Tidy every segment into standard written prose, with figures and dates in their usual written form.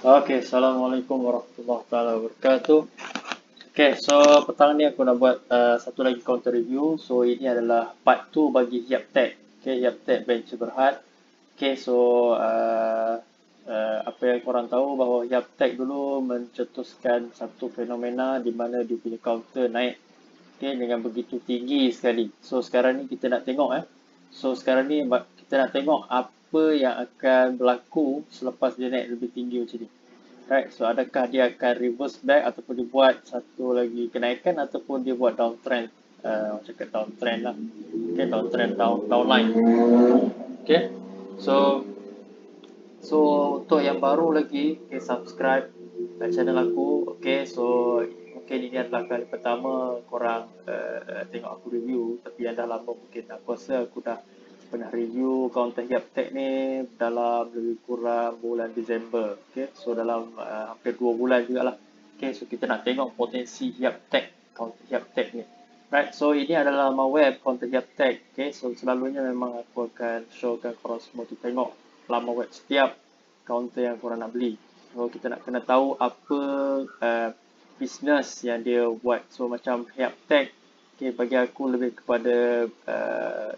Oke, Assalamualaikum warahmatullahi taala wabarakatuh. Oke, so petang ni aku nak buat satu lagi counter review. So ini adalah part 2 bagi Yaptech. Oke, Yaptech Venture Berhad. Oke, so apa yang korang tahu bahawa Yaptech dulu mencetuskan satu fenomena di mana dia punya counter naik, oke, dengan begitu tinggi sekali. So sekarang ni kita nak tengok So sekarang ni kita nak tengok apa yang akan berlaku selepas dia naik lebih tinggi macam ni. Right, so adakah dia akan reverse back ataupun dia buat satu lagi kenaikan ataupun dia buat downtrend, cakap downtrend lah. Okay, downtrend, downline. Okay, so so untuk yang baru lagi, okay, subscribe channel aku. Okay, so mungkin ini adalah kali pertama korang tengok aku review, tapi yang dah lama mungkin aku rasa aku dah pernah review counter Yaptech ni dalam lebih kurang bulan Disember. Okay, so dalam hampir 2 bulan jugalah. Okay, so kita nak tengok potensi Yaptech, counter Yaptech ni. Right, so ini adalah laman web counter Yaptech. Okay, so selalunya memang aku akan showkan korang semua tu tengok laman web setiap counter yang korang nak beli. So kita nak kena tahu apa business yang dia buat. So macam Yaptech, okay, bagi aku lebih kepada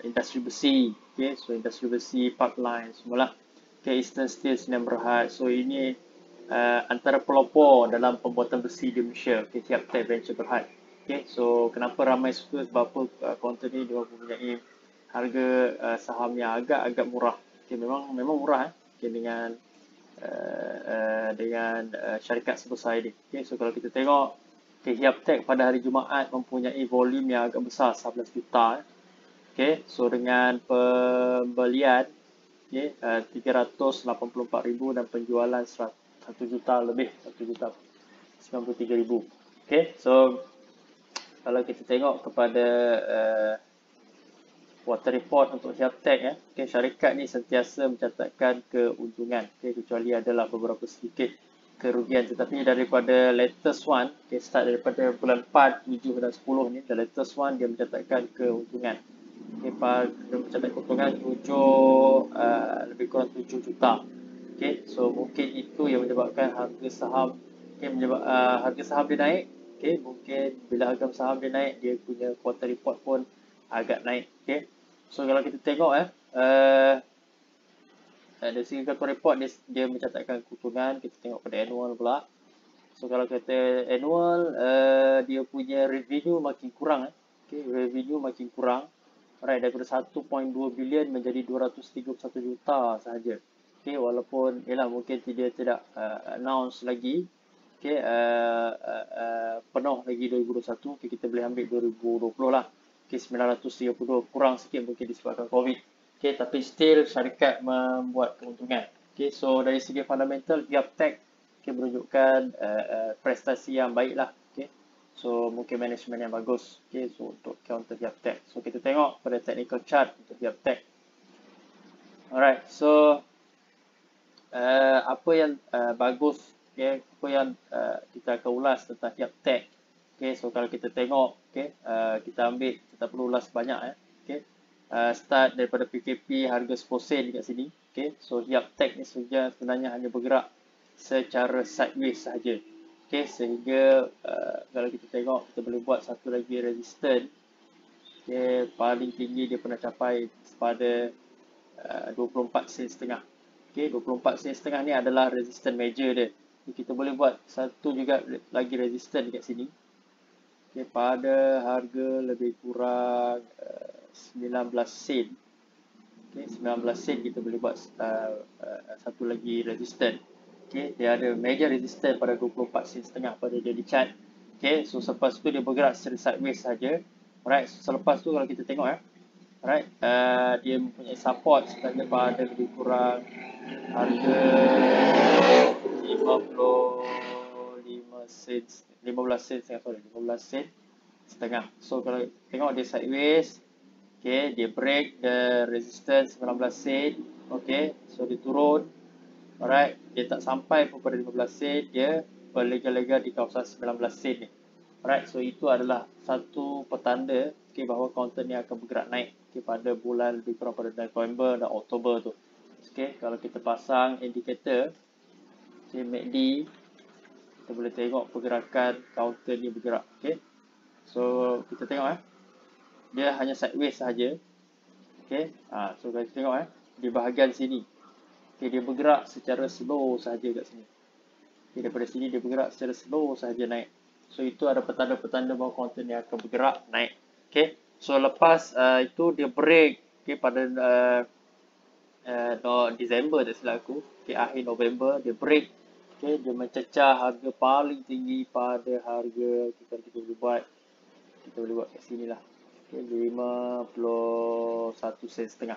industri besi. Okay, so industri besi, pipeline semualah. Okay, Eastern Steel, Sdn Bhd. So ini antara pelopor dalam pembuatan besi di Malaysia. Okay, Yaptech Venture Berhad. Okay, so kenapa ramai suka, sebab apa counter ni dia mempunyai harga saham yang agak-agak murah. Okay, memang murah okay, dengan syarikat sebesar ini. Okay, so kalau kita tengok, okay, Yaptech pada hari Jumaat mempunyai volume yang agak besar, 11 juta. Okay, so dengan pembelian, okay, 384,000 dan penjualan 1 juta lebih, 1 juta 93,000. Okay, so kalau kita tengok kepada quarter report untuk Yaptech, okay, syarikat ni sentiasa mencatatkan keuntungan, okay, kecuali adalah beberapa sedikit kerugian, tetapi daripada latest one, okay, start daripada bulan 4, 7 dan 10 ni, the latest one dia mencatatkan keuntungan. Okay, dia mencatat keuntungan lebih kurang 7 juta. Okay, so mungkin itu yang menyebabkan harga saham, okay, harga saham dia naik. Okay, mungkin bila harga saham dia naik, dia punya quarter report pun agak naik. Okay, so kalau kita tengok dari segi quarter report dia mencatatkan keuntungan. Kita tengok pada annual pula. So kalau kata annual, dia punya revenue makin kurang. Okay, revenue makin kurang. Alright, daripada 1.2 bilion menjadi 231 juta sahaja. Okay, walaupun ialah mungkin dia tidak announce lagi, okay, penuh lagi 2021, okay, kita boleh ambil 2020 lah. Okay, 932, kurang sikit mungkin disebabkan COVID. Okay, tapi still syarikat membuat keuntungan. Okay, so dari segi fundamental, Yaptech, okay, menunjukkan prestasi yang baik lah. Okay, so mungkin management yang bagus. Okay, so untuk counter Yaptech, so kita tengok pada technical chart untuk Yaptech. Alright, so apa yang bagus, okay, apa yang kita akan ulas tentang Yaptech. Okay, so kalau kita tengok, okay, kita ambil, kita perlu ulas banyak okay. Start daripada PKP harga 10 sen dekat sini. Okay, so Yaptech ni sebenarnya hanya bergerak secara sideways sahaja. Okay, sehingga kalau kita tengok, kita boleh buat satu lagi resistance. Okay, paling tinggi dia pernah capai pada 24 sen setengah. Okay, 24 sen setengah ni adalah resistance major dia. Okay, kita boleh buat satu juga lagi resistance dekat sini. Okay, pada harga lebih kurang 19 sen. Okay, 19 sen kita boleh buat satu lagi resistance. Okay, dia ada major resistance pada 24 sen setengah pada daily chart. Okay, so selepas tu dia bergerak secara sideways saja. Alright, so selepas tu kalau kita tengok alright, dia mempunyai support sebenarnya pada lebih kurang harga 15 sen, 15 sen setengah. So kalau tengok dia sideways, okay, dia break the resistance 19 sen. Okay, so dia turun. Alright, dia tak sampai pun pada 15 sen, dia berlega-lega di kawasan 19 sen ni. Alright, so itu adalah satu petanda, okay, bahawa counter ni akan bergerak naik, okay, pada bulan lebih kurang pada November dan Oktober tu. Okay, kalau kita pasang indikator, Okay, MACD. Kita boleh tengok pergerakan counter ni bergerak. Okay. So, kita tengok dia hanya sideways sahaja. Okay. So, kita tengok di bahagian sini. Okay, dia bergerak secara slow sahaja kat sini. Okay, daripada sini dia bergerak secara slow sahaja naik. So, itu ada petanda-petanda bahawa counter ni akan bergerak naik. Okay. So, lepas itu dia break. Okay, pada Disember tak silap aku. Okay, akhir November dia break. Okay, dia mencecah harga paling tinggi pada harga kita boleh buat kat sini lah. Okay, 51 sen setengah.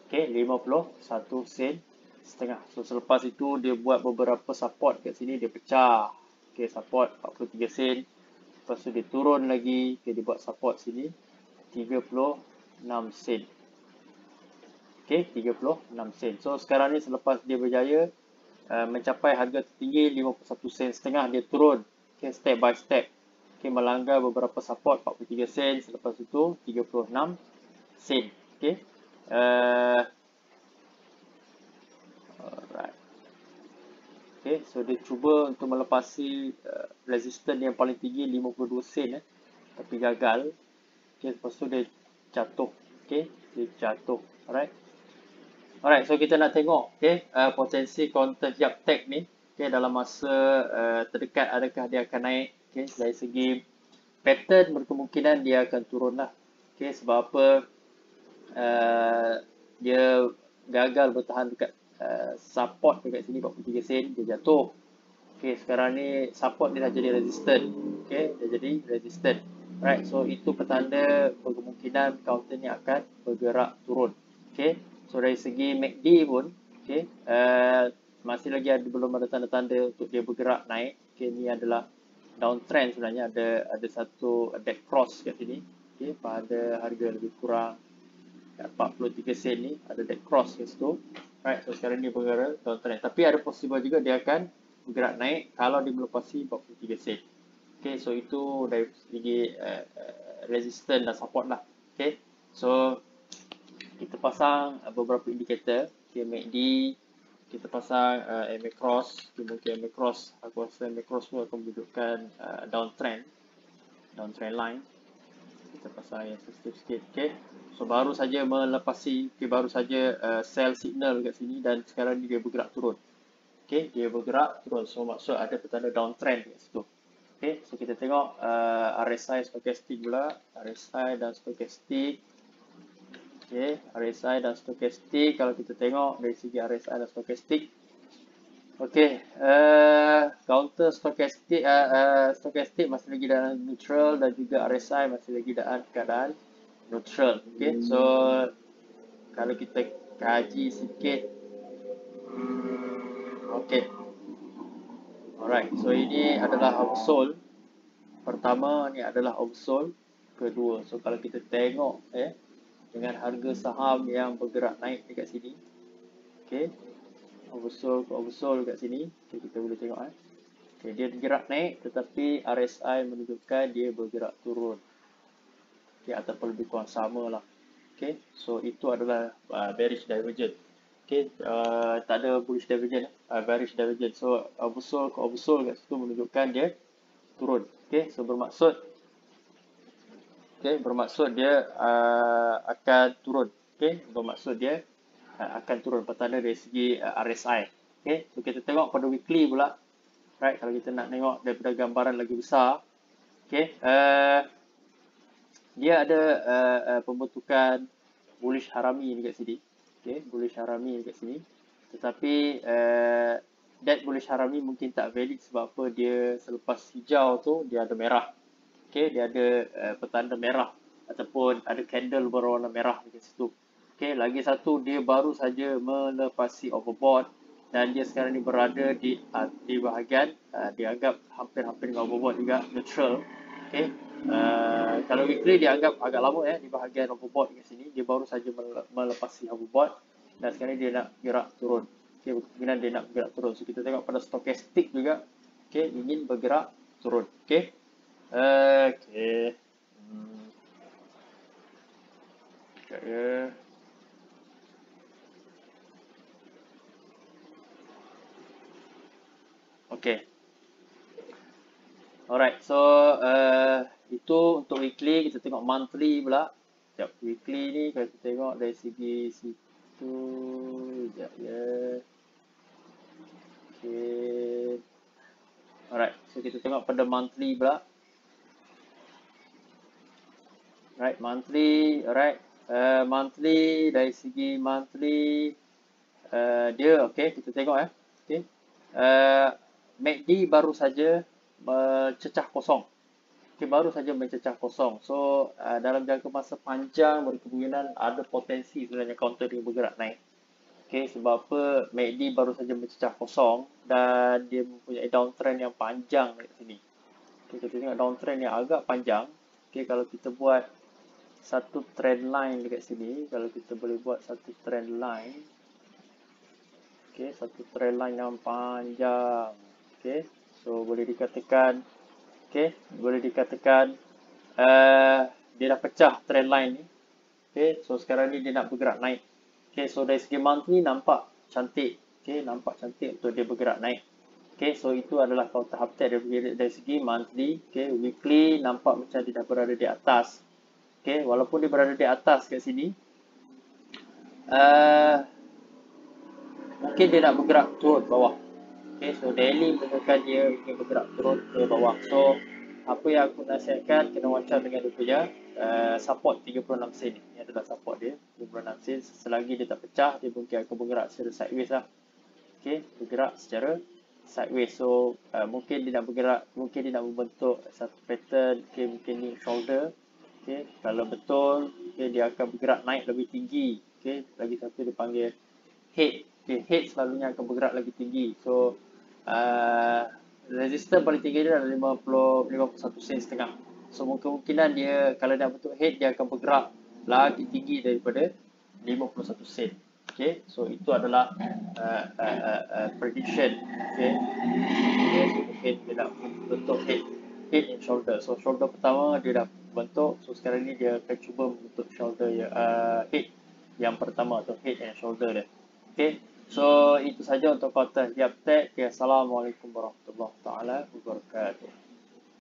Okay, 51 sen setengah. So selepas itu dia buat beberapa support kat sini, dia pecah. Okay, support 43 sen. Lepas tu dia turun lagi. Okay, dia buat support sini 36 sen. Okay, 36 sen. So sekarang ni selepas dia berjaya mencapai harga tertinggi 51 sen setengah, dia turun. Okay, step by step. Okay, melanggar beberapa support 43 sen, selepas itu 36 sen. Okay. Alright. Okay, so dia cuba untuk melepasi resistance yang paling tinggi 52 sen tapi gagal. Okay, lepas tu dia jatuh. Okay, dia jatuh. Alright, so kita nak tengok potensi counter jab tag ni dalam masa terdekat, adakah dia akan naik. Okay, dari segi pattern berkemungkinan dia akan turun lah. Okay, sebab apa? Dia gagal bertahan dekat support dekat sini 43 sen, dia jatuh. Okay, sekarang ni support dia dah jadi resistant. Okay, dia jadi resistant. Alright, so itu petanda berkemungkinan counter ni akan bergerak turun. Okay, so dari segi MACD pun, okay, masih lagi belum ada tanda-tanda untuk dia bergerak naik. Okay, ni adalah downtrend sebenarnya, ada satu dead cross kat sini. Okay, pada harga lebih kurang 43 sen ni ada dead cross kat situ. Right, so sekarang ni bergerak downtrend. Tapi ada possible juga dia akan bergerak naik kalau dia melepasi 43 sen. Okay, so itu dari segi resistance dan support lah. Okay, so kita pasang beberapa indikator. Okay, MACD, kita pasang MA cross. Okay, mungkin MA cross, aku rasa MA cross pun akan menunjukkan downtrend line. Kita pasang yang sensitif sikit. Okay, so baru saja melepasi, baru saja sell signal kat sini dan sekarang ni dia bergerak turun. Okay, dia bergerak turun, so maksud ada petanda downtrend kat situ. Okay, so kita tengok RSI stokastik pula, RSI dan stokastik. Okay, RSI dan stokastik, kalau kita tengok dari segi RSI dan stokastik, okay, counter stokastik, stokastik masih lagi dalam neutral dan juga RSI masih lagi dalam keadaan neutral. Okay, so kalau kita kaji sikit, okay, alright, so ini adalah oversold. Pertama ni adalah oversold. Kedua, so kalau kita tengok dengan harga saham yang bergerak naik dekat sini, okay, oversold kat sini, okay, kita boleh tengok okay, dia bergerak naik tetapi RSI menunjukkan dia bergerak turun. Okay, ataupun lebih kurang sama lah. Okay, so itu adalah bearish divergence. Okay, tak ada bullish divergence, bearish divergence. So oversold kat situ menunjukkan dia turun. Okay, so bermaksud dia akan turun. Okay, bermaksud dia akan turun, petanda dari segi RSI. Okay, so kita tengok pada weekly pula. Right, kalau kita nak tengok daripada gambaran lagi besar, okay, dia ada pembentukan bullish harami dekat sini. Okay, bullish harami dekat sini. Tetapi that bullish harami mungkin tak valid sebab apa? Dia selepas hijau tu dia ada merah. Okay, dia ada petanda merah ataupun ada candle berwarna merah dekat situ. Okay, lagi satu, dia baru saja melepasi overbought dan dia sekarang ni berada di bahagian dianggap hampir-hampir dengan overbought juga, neutral. Okay, kalau weekly dianggap agak lama di bahagian overbought kat sini. Dia baru saja melepasi overbought dan sekarang ni dia nak gerak turun. Okay, kemungkinan dia nak bergerak turun. So kita tengok pada stokastik juga, okay, ingin bergerak turun. Okay, okay. Okay. Okay. Alright, so itu untuk weekly. Kita tengok monthly pula. Sekejap, weekly ni kalau kita tengok dari segi situ. Sekejap ya. Okay. Alright, so kita tengok pada monthly pula. Alright, monthly. Alright, monthly dari segi monthly. Dia okay, kita tengok okay. MACD baru saja mencecah kosong. Okay, baru saja mencecah kosong. So dalam jangka masa panjang berkemungkinan ada potensi sebenarnya counter dia bergerak naik. Okay, sebab apa? MACD baru saja mencecah kosong dan dia mempunyai downtrend yang panjang dekat sini. Okay, kita tengok downtrend yang agak panjang. Okay, kalau kita buat satu trend line dekat sini, kalau kita boleh buat satu trend line. Okay, satu trend line yang panjang. Okay, so boleh dikatakan, okay, boleh dikatakan dia dah pecah trend line ni. Okay, so sekarang ni dia nak bergerak naik. Okay, so dari segi monthly nampak cantik. Okay, nampak cantik untuk dia bergerak naik. Okay, so itu adalah counter uptrend dari segi monthly. Okay, weekly nampak macam dia dah berada di atas. Okay, walaupun dia berada di atas kat sini, mungkin dia nak bergerak turun bawah. Okay, so daily menunjukkan dia ingin bergerak turun ke bawah. So apa yang aku nasihatkan, kena watch out dengan dia punya support 36 sen ni. Ini adalah support dia 36 sen. Selagi dia tak pecah, dia mungkin akan bergerak secara sideways lah. Okay, bergerak secara sideways. So mungkin dia nak bergerak, mungkin dia nak membentuk satu pattern. Okay, mungkin ni shoulder. Okay, kalau betul, okay, dia akan bergerak naik lebih tinggi. Okay, lagi satu dia panggil head. Okay, head selalunya akan bergerak lagi tinggi. So resistance paling tinggi dia adalah 51 sen setengah. So kemungkinan dia kalau dia bentuk head, dia akan bergerak lagi tinggi daripada 51 sen. Okay, so itu adalah prediction. Okay, so mungkin dia nak bentuk head and shoulder. So shoulder pertama dia dah bentuk. So sekarang ni dia akan cuba bentuk shoulder head yang pertama atau head and shoulder dia. Okay, so itu saja untuk counter Yaptech. Okay, Assalamualaikum warahmatullahi wabarakatuh.